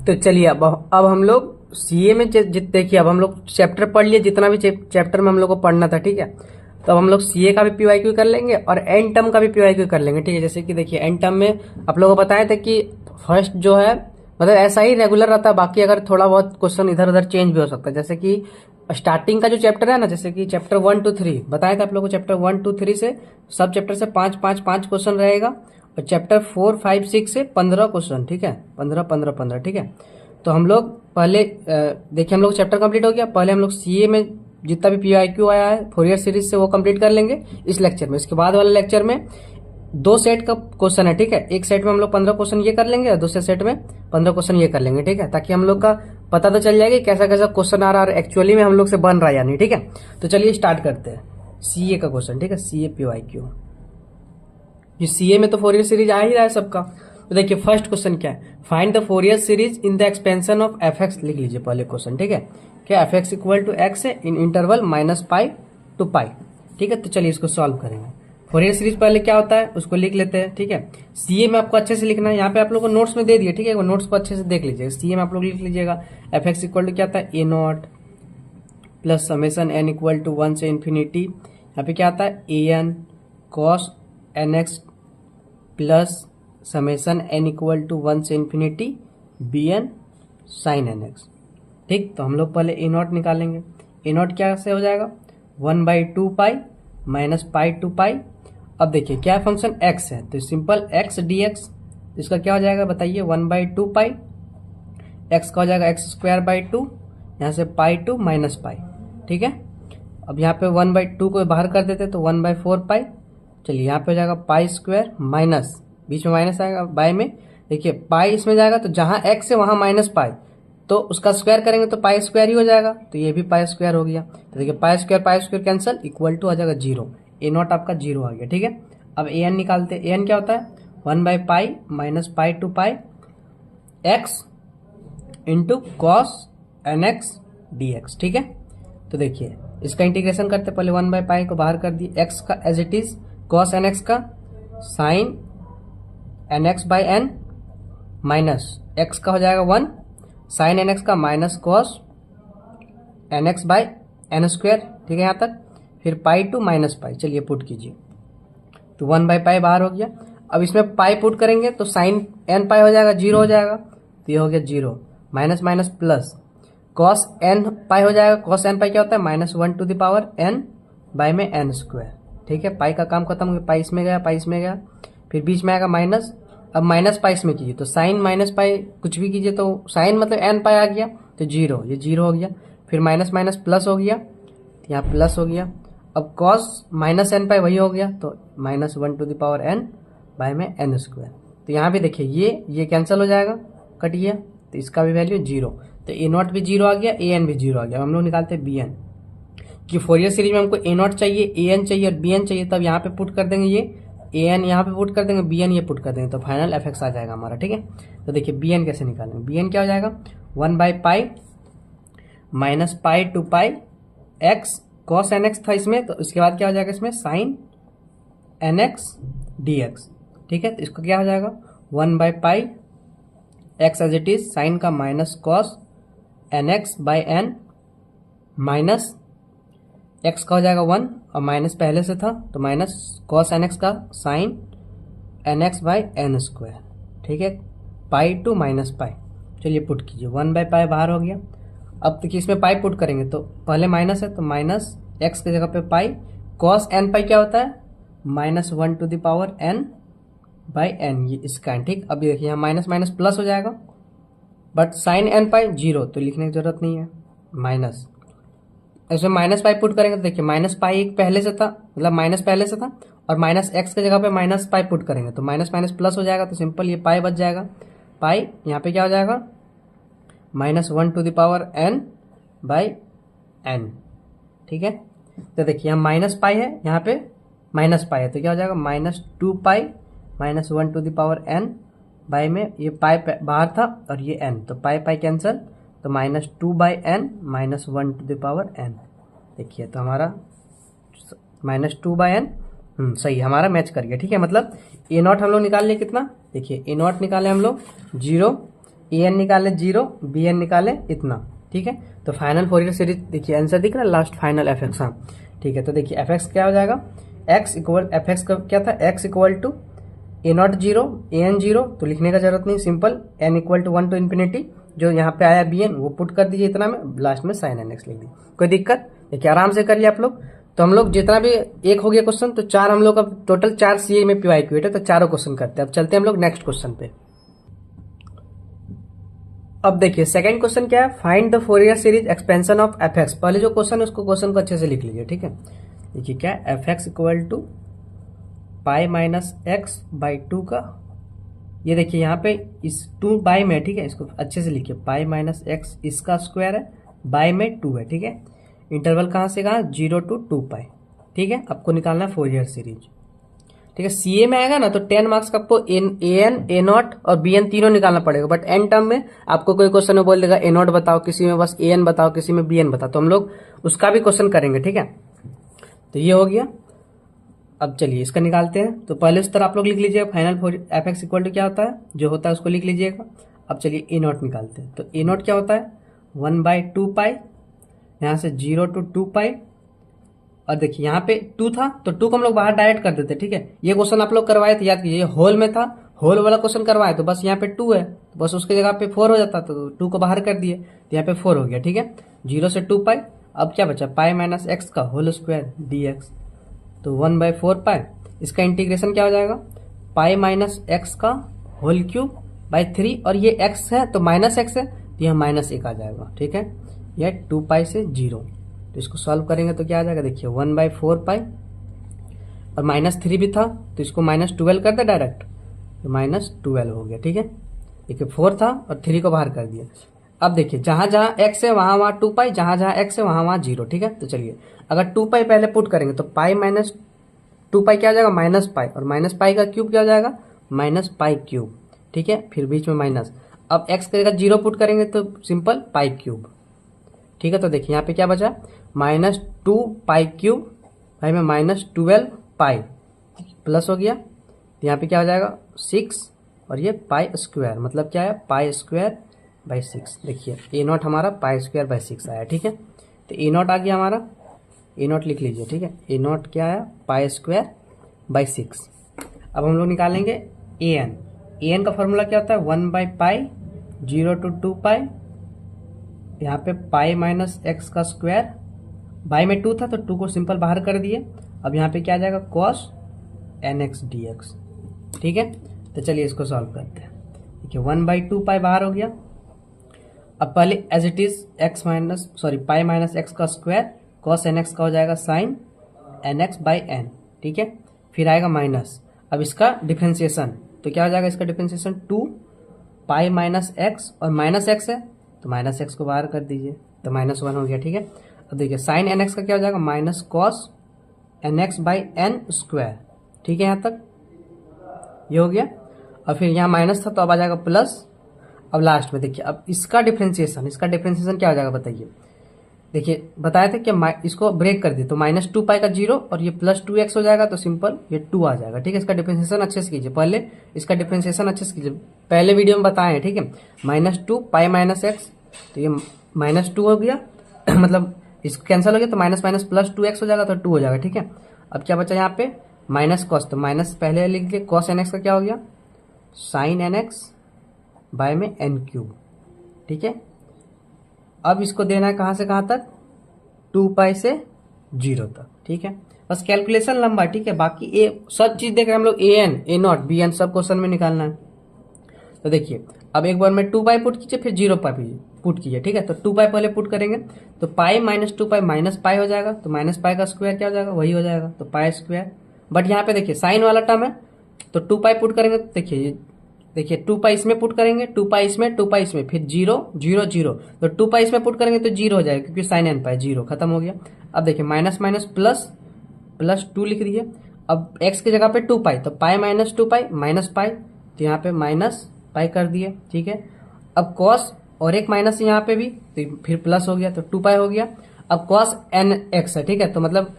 तो चलिए अब हम लोग सीए में देखिए, अब हम लोग चैप्टर पढ़ लिए, जितना भी चैप्टर में हम लोग को पढ़ना था, ठीक है। तो अब हम लोग सीए का भी पीवाईक्यू कर लेंगे और एन टर्म का भी पीवाईक्यू कर लेंगे, ठीक है। जैसे कि देखिए एन टर्म में आप लोगों को बताया था कि फर्स्ट जो है मतलब ऐसा ही रेगुलर रहता है, बाकी अगर थोड़ा बहुत क्वेश्चन इधर उधर चेंज भी हो सकता है। जैसे कि स्टार्टिंग का जो चैप्टर है ना, जैसे कि चैप्टर 1 to 3 बताया था आप लोगों को, चैप्टर 1 to 3 से सब चैप्टर से 5 क्वेश्चन रहेगा, और चैप्टर 4 5 6 से 15 क्वेश्चन, ठीक है। 15 15 15, ठीक है। तो हम लोग पहले देखिए, हम लोग चैप्टर कंप्लीट हो गया। पहले हम लोग सीए में जितना भी पीआईक्यू आया है फोरियर सीरीज से वो कंप्लीट कर लेंगे इस लेक्चर में। इसके बाद वाले लेक्चर में 2 सेट का क्वेश्चन है, ठीक है। एक सेट में हम लोग 15 क्वेश्चन ये कर लेंगे और दूसरे सेट में 15 क्वेश्चन ये कर लेंगे, ठीक है, ताकि हम लोग का पता तो चल जाएगा कि कैसा कैसा क्वेश्चन आ रहा है और एक्चुअली में हम लोग से बन रहा है या नहीं, ठीक है। तो चलिए स्टार्ट करते हैं सीए का क्वेश्चन, ठीक है। सीए पीवाईक्यू, ये सीए में तो फोरियर सीरीज आ ही रहा है सबका। तो देखिए फर्स्ट क्वेश्चन क्या है, find the Fourier series in the expansion of f x. लिख लीजिए पहले क्वेश्चन, ठीक है। क्या f x equal to x है इन इंटरवल -π to π, ठीक है। तो चलिए इसको सॉल्व करेंगे। फोरियर सीरीज पहले क्या होता है उसको लिख लेते हैं, ठीक है। सीए में आपको अच्छे से लिखना है, यहाँ पे आप लोगों को नोट्स में दे दिए, ठीक है। वो नोट्स को अच्छे से देख लीजिएगा। सीए में आप लोग लिख लीजिएगा एफ एक्स इक्वल टू क्या आता है, a naught plus summation n equal to 1 से इन्फिनिटी। यहाँ पे क्या आता है, a n cos n x plus summation n equal to 1 से infinity b n sine n x, ठीक। तो हम लोग पहले ए नॉट निकालेंगे। ए नॉट क्या से हो जाएगा, 1/2π माइनस पाई टू पाई। अब देखिए क्या फंक्शन एक्स है, तो सिंपल एक्स डी एक्स, इसका क्या हो जाएगा बताइए, 1/2π। एक्स का हो जाएगा x²/2, यहाँ से π2 -π, ठीक है। अब यहाँ पे 1/2 को बाहर कर देते तो 1/4π। चलिए यहाँ पे हो जाएगा π² माइनस, बीच में माइनस आएगा बाय में। देखिए पाई इसमें जाएगा तो जहां x है वहां -π, तो उसका स्क्वायर करेंगे तो π² ही हो जाएगा, तो ये भी π² हो गया। तो देखिए π² कैंसिल, इक्वल टू आ जाएगा 0। ए नॉट आपका 0 आ गया, ठीक है। अब ए एन निकालते हैं। ए एन क्या होता है, 1/π minus pi to pi x into cos n x d x, ठीक है। तो देखिए इसका इंटीग्रेशन करते, पहले 1/π को बाहर कर दिए, एक्स का as it is, cos n x का sine n x by n minus x का हो जाएगा 1, साइन एन एक्स का minus cos n x by n square, ठीक है यहाँ तक। फिर π2 -π, चलिए पुट कीजिए, तो 1/π बाहर हो गया। अब इसमें पाई पुट करेंगे तो साइन एन पाई हो जाएगा, 0 हो जाएगा, तो ये हो गया 0, minus minus plus cos n pi हो जाएगा। कॉस एन पाई क्या होता है, -1/n बाई में n², ठीक है। पाई का काम खत्म हो गया, पाई इसमें गया, पाई इसमें गया, फिर बीच में आएगा माइनस। अब -π इसमें कीजिए तो साइन -π कुछ भी कीजिए तो साइन मतलब n पाई आ गया, तो 0, ये 0 हो गया। फिर माइनस माइनस प्लस हो गया, यहाँ प्लस हो गया। अब कॉस -n पाई वही हो गया, तो -1/n बाय में n²। तो यहाँ भी देखिए ये कैंसिल हो जाएगा, कट गया, तो इसका भी वैल्यू 0। तो ए नॉट भी 0 आ गया, ए एन भी 0 आ गया। हम लोग निकालते हैं बी एन, कि फोरियर सीरीज में हमको ए नॉट चाहिए, ए एन चाहिए और बी एन चाहिए। तब यहाँ पे पुट कर देंगे, ये ए एन यहाँ पे पुट कर देंगे, बी एन ये पुट कर देंगे, तो फाइनल एफ एक्स आ जाएगा हमारा, ठीक है। तो देखिए बी एन कैसे निकालेंगे, बी एन क्या हो जाएगा, 1/π minus pi to pi x, cos n x था इसमें, तो इसके बाद क्या हो जाएगा इसमें, sine n x d x, ठीक है। तो इसको क्या हो जाएगा, 1/π x as it is, sine का minus cos n x by n minus x का हो जाएगा 1 और माइनस पहले से था तो माइनस कॉस एन एक्स का sine n x by n², ठीक है, π2 -π। चलिए पुट कीजिए, 1/π बाहर हो गया। अब देखिए इसमें पाई पुट करेंगे तो पहले माइनस है तो माइनस एक्स की जगह पे पाई, कॉस एन पाई क्या होता है, -1/n बाई n, ये इसका, ठीक। अब देखिए यहाँ माइनस माइनस प्लस हो जाएगा, बट साइन एन पाई 0, तो लिखने की जरूरत नहीं है, माइनस। इसमें माइनस पाई पुट करेंगे तो देखिए माइनस पाई पहले से था, मतलब माइनस पहले से था, और माइनस एक्स की जगह पे माइनस पाई पुट करेंगे तो माइनस माइनस प्लस हो जाएगा, तो सिंपल ये पाई बच जाएगा। पाई यहाँ पे क्या हो जाएगा, -1/n बाई n, ठीक है। तो देखिए यहाँ माइनस पाई है, यहाँ पे माइनस पाई है, तो क्या हो जाएगा, -2π -1/n बाई में ये पाई बाहर था और ये n, तो पाई पाई कैंसिल, तो -2/n -1/n। देखिए तो हमारा -2/n सही हमारा मैच कर गया, ठीक है। मतलब ए नॉट हम लोग निकाल लिए कितना, देखिए ए नॉट निकाले हम लोग 0, ए एन निकाले 0, बी एन निकाले इतना, ठीक है। तो फाइनल फोरियर सीरीज देखिए आंसर दिख रहा है लास्ट फाइनल एफ एक्स, हाँ ठीक है। तो देखिए एफ एक्स क्या हो जाएगा, एक्स इक्वल एफ एक्स का क्या था, x equal to a naught 0 a n 0, तो लिखने का जरूरत नहीं, simple n equal to 1 to infinity, जो यहाँ पे आया बी एन वो पुट कर दीजिए इतना में, लास्ट में साइन एन एक्स लिख दीजिए, कोई दिक्कत देखिए आराम से कर लिया आप लोग। तो हम लोग जितना भी एक हो गया क्वेश्चन, तो 4 हम लोग अब टोटल 4 सीए में पीवाईक्यू है, तो चारों क्वेश्चन करते हैं। अब चलते हैं हम लोग नेक्स्ट क्वेश्चन पे। अब देखिए सेकंड क्वेश्चन क्या है, find the Fourier series expansion of f x. पहले जो क्वेश्चन है उसको क्वेश्चन को अच्छे से लिख लीजिए, ठीक है। देखिए क्या है, f x equal to pi minus x by 2 का, ये देखिए यहाँ पे इस 2 बाई में, ठीक है, इसको अच्छे से लिखिए, पाई माइनस एक्स इसका स्क्वायर है, बाई में 2 है, ठीक है। इंटरवल कहाँ से कहाँ, 0 to 2 पाई, ठीक है। आपको निकालना है फोरियर सीरीज, ठीक है। सीए में आएगा ना तो 10 मार्क्स का आपको ए एन ए नॉट और बी एन तीनों निकालना पड़ेगा, बट एन टर्म में आपको कोई क्वेश्चन में बोल देगा ए नॉट बताओ, किसी में बस ए एन बताओ, किसी में बी एन बताओ, तो हम लोग उसका भी क्वेश्चन करेंगे, ठीक है। तो ये हो गया। अब चलिए इसका निकालते हैं। तो पहले उस तरह आप लोग लिख लीजिएगा, final f x equal to क्या होता है, जो होता है उसको लिख लीजिएगा। अब चलिए ए नॉट निकालते हैं। तो ए नॉट क्या होता है, 1/2 पाई, यहाँ से 0 to 2 पाई, और देखिए यहाँ पे 2 था तो 2 को हम लोग बाहर डायरेक्ट कर देते, ठीक है। ये क्वेश्चन आप लोग करवाए थे, याद कीजिए, होल में था, होल वाला क्वेश्चन करवाए तो बस यहाँ पे 2 है, तो बस उसके जगह पे 4 हो जाता, तो 2 को बाहर कर दिए तो यहाँ पे 4 हो गया, ठीक है। 0 से 2 पाई, अब क्या बचा, पाई माइनस एक्स का होल स्क्वायर डी एक्स, तो 1/4 पाई, इसका इंटीग्रेशन क्या हो जाएगा, पाई माइनस एक्स का होल क्यूब बाई 3, और ये एक्स है तो माइनस एक्स है तो यह माइनस 1 आ जाएगा, ठीक है। यह 2 पाई से 0, तो इसको सॉल्व करेंगे तो क्या आ जाएगा, देखिए 1/4 पाई, और -3 भी था तो इसको -12 कर दे डायरेक्ट, तो -12 हो गया, ठीक है। देखिए 4 था और 3 को बाहर कर दिया। अब देखिए जहां जहां x है वहां वहां 2 पाई, जहां जहां x है वहां वहां 0, ठीक है। तो चलिए अगर 2 पाई पहले पुट करेंगे तो पाई माइनस 2 पाई क्या हो जाएगा, माइनस पाई, और माइनस पाई का क्यूब क्या हो जाएगा, माइनस पाई क्यूब, ठीक है। फिर बीच में माइनस, अब x की जगह 0 पुट करेंगे तो सिंपल पाई क्यूब, ठीक है। तो देखिए यहाँ पे क्या बचा, -2 पाई क्यूब भाई में -12 पाई प्लस हो गया, तो यहाँ पे क्या हो जाएगा 6, और ये पाई स्क्वायर, मतलब क्या है, पाई स्क्वायर बाई 6। देखिए ए नॉट हमारा पाई स्क्वायर बाई 6 आया, ठीक है। तो ए नॉट आ गया हमारा, ए नॉट लिख लीजिए, ठीक है। ए नॉट क्या आया, पाई स्क्वायर बाई 6। अब हम लोग निकालेंगे ए एन। ए एन का फॉर्मूला क्या होता है, 1/पाई 0 to 2 पाई, यहाँ पे पाई माइनस एक्स का स्क्वायर, बाई में 2 था तो 2 को सिंपल बाहर कर दिए। अब यहाँ पे क्या आ जाएगा, cos n x d x, ठीक है। तो चलिए इसको सॉल्व करते हैं। देखिए 1/2 पाई बाहर हो गया। अब पहले as it is pi minus x का स्क्वायर, कॉस एन एक्स का हो जाएगा sine n x by n, ठीक है। फिर आएगा माइनस, अब इसका डिफ्रेंसिएशन, तो क्या हो जाएगा इसका डिफ्रेंसिएशन, 2 पाई माइनस एक्स, और माइनस एक्स है तो माइनस एक्स को बाहर कर दीजिए, तो -1 हो गया, ठीक है। अब देखिए साइन एन एक्स का क्या हो जाएगा, minus cos n x by n square, ठीक है। यहाँ तक ये हो गया, और फिर यहाँ माइनस था तो अब आ जाएगा प्लस। अब लास्ट में देखिए, अब इसका डिफ्रेंसिएशन क्या हो जाएगा बताइए। देखिए बताया था कि इसको ब्रेक कर दिए तो -2 पाई का 0, और ये +2x हो जाएगा, तो सिंपल ये 2 आ जाएगा, ठीक है। इसका डिफ्रेंसिएशन अच्छे से कीजिए, पहले इसका डिफ्रेंसिएशन अच्छे से कीजिए, पहले वीडियो में बताए हैं, ठीक है। -2 पाई माइनस एक्स, तो ये -2 हो गया मतलब इसको कैंसिल हो गया, तो माइनस माइनस +2x हो जाएगा, तो 2 हो जाएगा, ठीक है। अब क्या बचा यहाँ पे, माइनस कॉस, तो माइनस पहले लिख दिए, कॉस एन एक्स का क्या हो गया, साइन एन एक्स बाय में एन क्यूब, ठीक है। अब इसको देना है कहां से कहां तक, 2 पाई से 0 तक, ठीक है। बस कैलकुलेशन लंबा, ठीक है। बाकी ए सब चीज देख रहे हैं हम लोग, a n a naught b n सब क्वेश्चन में निकालना है। तो देखिए अब एक बार में 2 पाई पुट कीजिए, फिर 0 पाई पुट कीजिए, ठीक है। तो 2 पाई पहले पुट करेंगे तो pi minus 2 pi minus pi हो जाएगा, तो माइनस पाई का स्क्वायर क्या हो जाएगा, वही हो जाएगा, तो पाई स्क्वायर। बट यहाँ पे देखिए साइन वाला टर्म है, तो 2 पाई पुट करेंगे, तो देखिए 2 पाई इसमें पुट करेंगे, 2 पाई इसमें, 2 पाई इसमें, फिर 0 0 0, तो 2 पाई इसमें पुट करेंगे तो 0 हो जाएगा, क्योंकि साइन एन पाई 0 खत्म हो गया। अब देखिए माइनस माइनस प्लस 2 लिख दिए। अब x की जगह पे 2 पाई, तो pi minus 2 pi minus pi, तो यहाँ पे माइनस पाई कर दिए, ठीक है। अब कॉस और एक माइनस यहाँ पे भी, तो फिर प्लस हो गया, तो 2 पाई हो गया। अब कॉस एन एक्स है, ठीक है, तो मतलब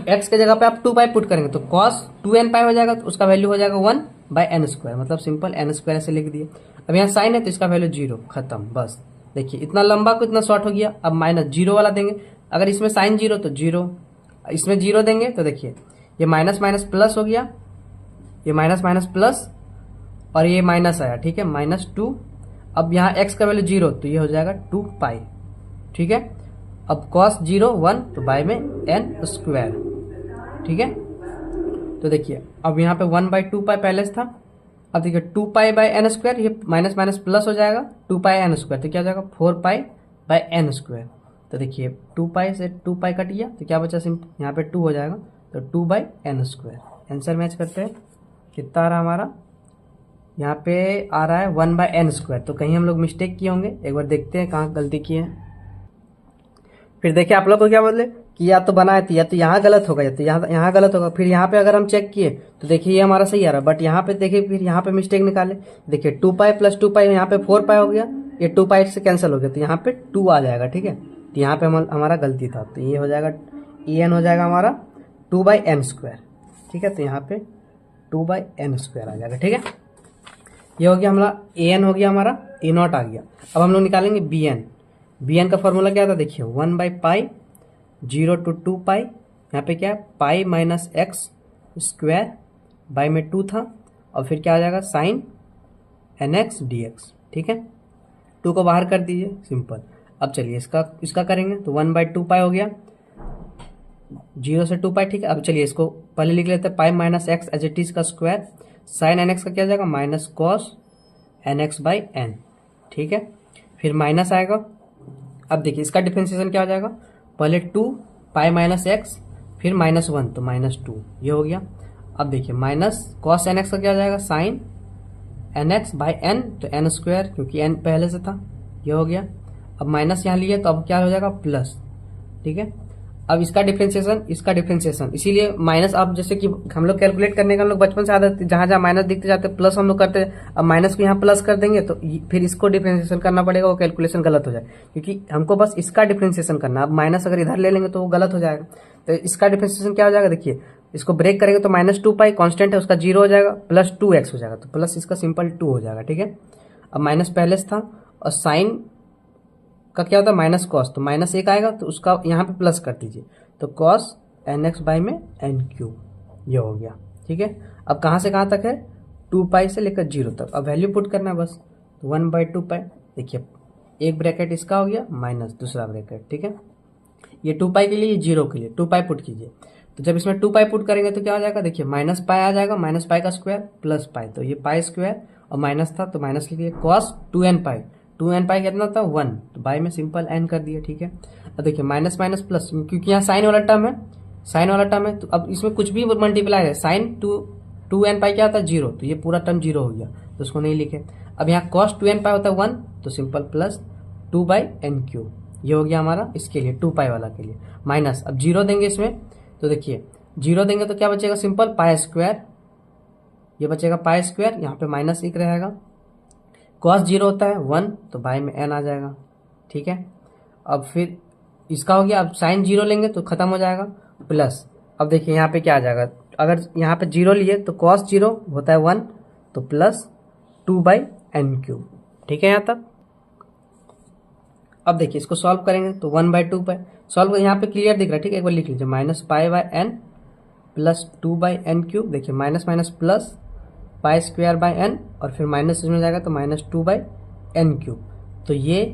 x की जगह पे आप 2 पाई पुट करेंगे तो कॉस 2n पाई हो जाएगा, तो उसका वैल्यू हो जाएगा 1, बाय एन स्क्वायर, मतलब सिंपल एन स्क्वायर ऐसे लिख दिए। अब यहाँ साइन है तो इसका वैल्यू 0, खत्म बस। देखिए इतना लंबा को इतना शॉर्ट हो गया। अब माइनस 0 वाला देंगे, अगर इसमें साइन 0 तो 0, इसमें 0 देंगे तो देखिए ये माइनस माइनस प्लस हो गया, ये माइनस माइनस प्लस और ये माइनस आया, ठीक है, -2। अब यहाँ x का वैल्यू 0 तो ये हो जाएगा 2 पाई, ठीक है। अब cos 0 1 तो बाय में n स्क्वायर, ठीक है। तो देखिए अब यहाँ पे 1/2 पाई पहले से था। अब देखिए 2 पाई बाय एन स्क्वायर, ये माइनस माइनस प्लस हो जाएगा 2 पाई एन स्क्वायर, तो क्या हो जाएगा 4 पाई बाय एन स्क्वायर। तो देखिए 2 पाई से 2 पाई कट गया तो क्या बचा, सिंपल यहाँ पे 2 हो जाएगा, तो 2 by n square. Answer match करते हैं, कितना आ रहा हमारा, यहाँ पे आ रहा है 1 बाय एन स्क्वायर। तो कहीं हम लोग मिस्टेक किए होंगे, एक बार देखते हैं कहाँ गलती किए हैं। फिर देखिए आप लोग को क्या बोले कि या तो बनाए थे, या तो यहाँ गलत होगा, या तो यहाँ गलत होगा। फिर यहाँ पे अगर हम चेक किए तो देखिए ये हमारा सही आ रहा है, बट यहाँ पे देखिए फिर यहाँ पे मिस्टेक निकाले। देखिए 2 पाई प्लस 2 पाई, यहाँ पे 4 पाई हो गया, ये 2 पाई से कैंसिल हो गया, तो यहाँ पे 2 आ जाएगा, ठीक है। तो यहाँ पे हमारा गलती था, तो ये हो जाएगा en हो जाएगा हमारा 2 बाई एन स्क्वायर, ठीक है। तो यहाँ पे 2 बाई एन स्क्वायर आ जाएगा, ठीक है। ये हो गया हमारा an हो गया, हमारा a0 आ गया। अब हम लोग निकालेंगे bn का फॉर्मूला क्या था, देखिए 1 बाई पाई 0 to 2 पाई, यहाँ पे क्या है पाई माइनस एक्स स्क्वायर, बाई में 2 था, और फिर क्या आ जाएगा साइन nx dx, ठीक है। 2 को बाहर कर दीजिए, सिंपल। अब चलिए इसका करेंगे, तो 1/2 पाई हो गया, 0 से 2 पाई, ठीक है। अब चलिए इसको पहले लिख लेते हैं, pi minus x as it is का स्क्वायर, साइन nx का क्या जाएगा minus cos nx by n, ठीक है। फिर माइनस आएगा। अब देखिए इसका डिफरेंशिएशन क्या हो जाएगा, पहले 2 पाई माइनस एक्स, फिर -1 तो -2, ये हो गया। अब देखिए माइनस कॉस nx का क्या हो जाएगा साइन nx बाई एन, तो n स्क्वायर क्योंकि n पहले से था, ये हो गया। अब माइनस यहाँ लिए तो अब क्या हो जाएगा प्लस, ठीक है। अब इसका डिफरेंशिएशन, इसीलिए माइनस, अब जैसे कि हम लोग कैलकुलेट करने का हम लोग बचपन से आदत, जहां जहां माइनस दिखते जाते प्लस हम लोग करते हैं। अब माइनस को यहाँ प्लस कर देंगे तो फिर इसको डिफरेंशिएशन करना पड़ेगा, वो कैलकुलेशन गलत हो जाए, क्योंकि हमको बस इसका डिफरेंशिएशन करना। अब माइनस अगर इधर ले लेंगे तो वो गलत हो जाएगा। तो इसका डिफरेंशिएशन क्या हो जाएगा, देखिए इसको ब्रेक करेंगे तो -2 पाई कॉन्स्टेंट है उसका 0 हो जाएगा, प्लस 2x हो जाएगा, तो प्लस इसका सिंपल 2 हो जाएगा, ठीक है। अब माइनस पहले से था, और साइन का क्या होता है माइनस कॉस, तो -1 आएगा तो उसका यहाँ पे प्लस कर दीजिए, तो कॉस nx बाई में n3, ये हो गया, ठीक है। अब कहाँ से कहाँ तक है, 2 पाई से लेकर 0 तक। अब वैल्यू पुट करना है बस, 1/2 पाई, देखिए एक ब्रैकेट इसका हो गया माइनस दूसरा ब्रैकेट, ठीक है। ये 2 पाई के लिए, ये 0 के लिए 2 पाई पुट कीजिए। तो जब इसमें 2 पाई पुट करेंगे तो क्या हो जाएगा, देखिए माइनस पाई आ जाएगा, माइनस पाई का स्क्वायर प्लस पाई, तो ये पाई स्क्वायर और माइनस था तो माइनस लिखिए, कॉस 2n पाई, 2n पाई कितना था 1, तो बाई में सिंपल n कर दिया, ठीक है। अब देखिए माइनस माइनस प्लस, क्योंकि यहाँ साइन वाला टर्म है, तो अब इसमें कुछ भी मल्टीप्लाई है, साइन 2n पाई क्या होता है 0, तो ये पूरा टर्म 0 हो गया, तो उसको नहीं लिखे। अब यहाँ कॉस 2n पाई होता है 1, तो सिंपल प्लस 2 बाई n3, ये हो गया हमारा इसके लिए 2 पाई वाला के लिए, माइनस। अब 0 देंगे इसमें, तो देखिए 0 देंगे तो क्या बचेगा, सिंपल पाई स्क्वायर, ये बचेगा पाई स्क्वायर, यहाँ पे -1 रहेगा, कॉस 0 होता है 1, तो बाई में n आ जाएगा, ठीक है। अब फिर इसका हो गया, अब साइन 0 लेंगे तो खत्म हो जाएगा, प्लस। अब देखिए यहाँ पे क्या आ जाएगा, अगर यहाँ पे 0 लिए तो कॉस 0 होता है 1, तो प्लस 2 बाई n3, ठीक है यहाँ तक। अब देखिए इसको सॉल्व करेंगे तो 1/2 पाई सॉल्व, यहाँ पे क्लियर दिख रहा है, ठीक है। एक बार लिख लीजिए, minus pi by n plus 2 by n3, देखिए minus minus plus pi square by n, और फिर माइनस इसमें जाएगा तो -2 बाई n3, तो ये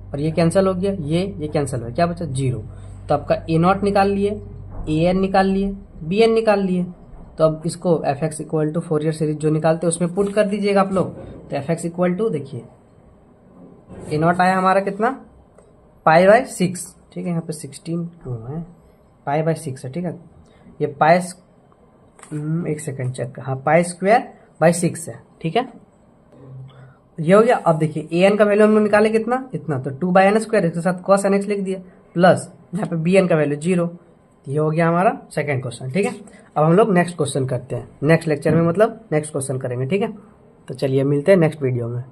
और ये कैंसिल हो गया, ये कैंसिल हो गया, क्या बचा 0। तो आपका a0 निकाल लिए, an निकाल लिए, bn निकाल लिए। तो अब इसको fx equal to Fourier series जो निकालते हैं उसमें पुट कर दीजिएगा आप लोग। तो fx इक्वल टू देखिए a0 आया हमारा कितना, π/6, ठीक है। यहाँ पे 16 क्यों है, π/6 है, ठीक है। ये पाई, एक सेकंड चेक, हाँ पाई स्क्वायर बाई 6 है, ठीक है। ये हो गया। अब देखिए an का वैल्यू हम लोग निकाले कितना, इतना, तो 2 बाई एन स्क्वायर, इसके साथ cos nx लिख दिया, प्लस यहाँ पे bn का वैल्यू 0। ये हो गया हमारा सेकंड क्वेश्चन, ठीक है। अब हम लोग नेक्स्ट क्वेश्चन करते हैं, नेक्स्ट लेक्चर में मतलब नेक्स्ट क्वेश्चन करेंगे, ठीक है। तो चलिए मिलते हैं नेक्स्ट वीडियो में।